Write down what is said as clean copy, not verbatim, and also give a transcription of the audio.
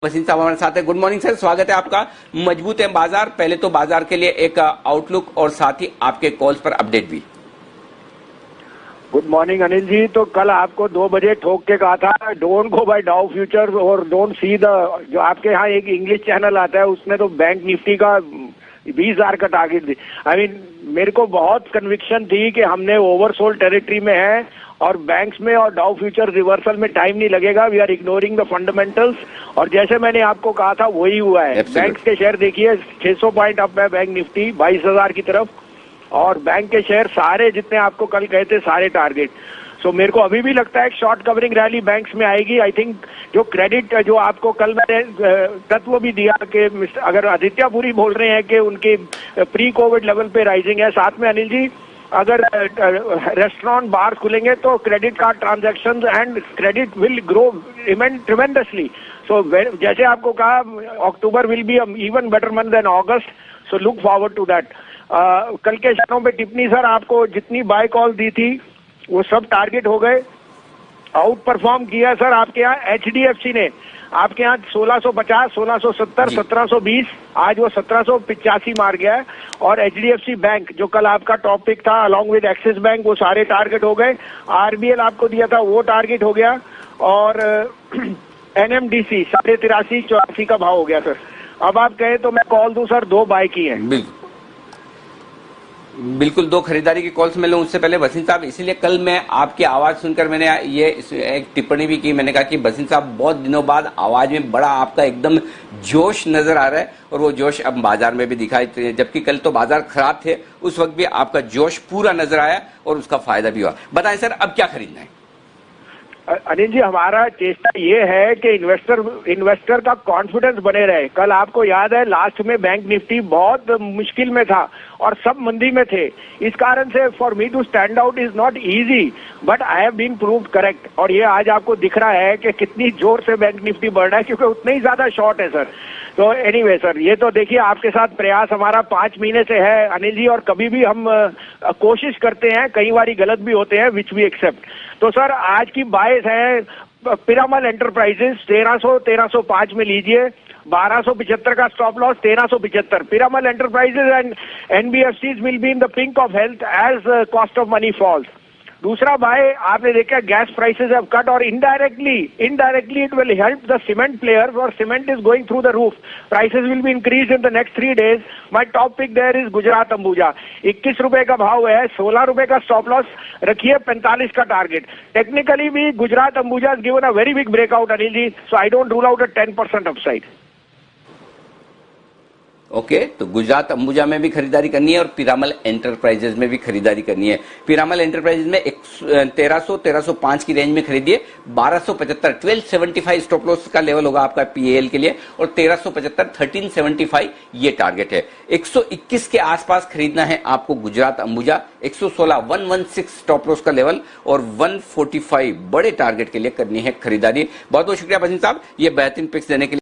वसीम साहब हमारे साथ है। गुड मॉर्निंग सर, स्वागत है आपका। मजबूत है बाजार। पहले तो बाजार के लिए एक आउटलुक और साथ ही आपके कॉल्स पर अपडेट भी। Good morning Anil ji. तो कल आपको 2 बजे ठोक के कहा था don't go by Dow future और डोंट सी द, जो आपके यहाँ एक इंग्लिश चैनल आता है उसने तो बैंक निफ्टी का 20,000 का टारगेट दी। मेरे को बहुत कन्विक्शन थी कि हमने ओवरसोल्ड टेरिटरी में है और बैंक्स में और डाउ फ्यूचर रिवर्सल में टाइम नहीं लगेगा। We are ignoring the fundamentals और जैसे मैंने आपको कहा था वही हुआ है। बैंक्स के शेयर देखिए 600 पॉइंट अप है बैंक निफ्टी 22,000 की तरफ और बैंक के शेयर सारे जितने आपको कल कहे थे सारे टारगेट। सो मेरे को अभी भी लगता है शॉर्ट कवरिंग रैली बैंक्स में आएगी। आई थिंक जो क्रेडिट जो आपको कल मैंने तत्व भी दिया कि अगर आदित्य पुरी बोल रहे हैं कि उनके प्री कोविड लेवल पे राइजिंग है, साथ में अनिल जी अगर रेस्टोरेंट बार खुलेंगे तो credit card transactions and credit will grow tremendously. So जैसे आपको कहा October will be even better month than August, so look forward to that. कल के शेयरों पे टिप्पणी सर आपको जितनी बाय कॉल दी थी वो सब टारगेट हो गए। आउट परफॉर्म किया सर आपके यहाँ एचडीएफसी ने, आपके यहाँ 1650, 1670, 1720, आज वो 1785 मार गया है। और एचडीएफसी बैंक जो कल आपका टॉपिक था अलॉन्ग विद एक्सिस बैंक वो सारे टारगेट हो गए। आरबीएल आपको दिया था वो टारगेट हो गया और एनएमडीसी 83, 84 का भाव हो गया सर। अब आप कहे तो मैं कॉल दूं सर, 2 बाय की है। बिल्कुल 2 खरीदारी की कॉल्स मिले। उससे पहले वसीम साहब, इसीलिए कल मैं आपकी आवाज सुनकर मैंने ये एक टिप्पणी भी की। मैंने कहा कि वसीम साहब बहुत दिनों बाद आवाज में बड़ा आपका एकदम जोश नजर आ रहा है और वो जोश अब बाजार में भी दिखाई देते हैं। जबकि कल तो बाजार खराब थे, उस वक्त भी आपका जोश पूरा नजर आया और उसका फायदा भी हुआ। बताएं सर, अब क्या खरीदना है? अनिल जी हमारा चेष्टा ये है कि इन्वेस्टर का कॉन्फिडेंस बने रहे। कल आपको याद है लास्ट में बैंक निफ्टी बहुत मुश्किल में था और सब मंदी में थे। इस कारण से for me to stand out is not easy but I have been proved correct. और ये आज आपको दिख रहा है कि कितनी जोर से बैंक निफ्टी बढ़ रहा है क्योंकि उतने ही ज्यादा शॉर्ट है सर। तो एनीवे सर, ये तो देखिए आपके साथ प्रयास हमारा 5 महीने से है अनिल जी, और कभी भी हम कोशिश करते हैं, कई बार गलत भी होते हैं विच वी एक्सेप्ट। तो सर आज की बायस है पिरामल एंटरप्राइजेस 1305 में लीजिए, 1275 का stop loss 1375। Piramal enterprises and NBFCs will be in the pink of health as cost of money falls. दूसरा बाय आपने देखा गैस प्राइसेस हैव कट और indirectly it will help the cement players और cement is going through the roof. Prices will be increase in the next 3 days. My top pick there is Gujarat Ambuja, 21 रुपए का भाव है, 16 रुपए का स्टॉप लॉस रखिए, 45 का टारगेट। टेक्निकली भी Gujarat Ambuja is given a very big breakout Anil ji, so I don't rule out a 10% upside. Okay, तो गुजरात अंबुजा में भी खरीदारी करनी है और पिरामल एंटरप्राइजेज में भी खरीदारी करनी है। पिरामल एंटरप्राइजेज में 1305 की रेंज में खरीदिए, 1275 1275 स्टॉप लॉस का लेवल होगा आपका पीएल के लिए और 1375 1375 ये टारगेट है। 121 के आसपास खरीदना है आपको गुजरात अंबुजा, 116 116 स्टॉप लॉस का लेवल और 145 बड़े टारगेट के लिए करनी है खरीदारी। बहुत बहुत शुक्रिया वसीम साहब ये बेहतरीन पिक्स देने के लिए।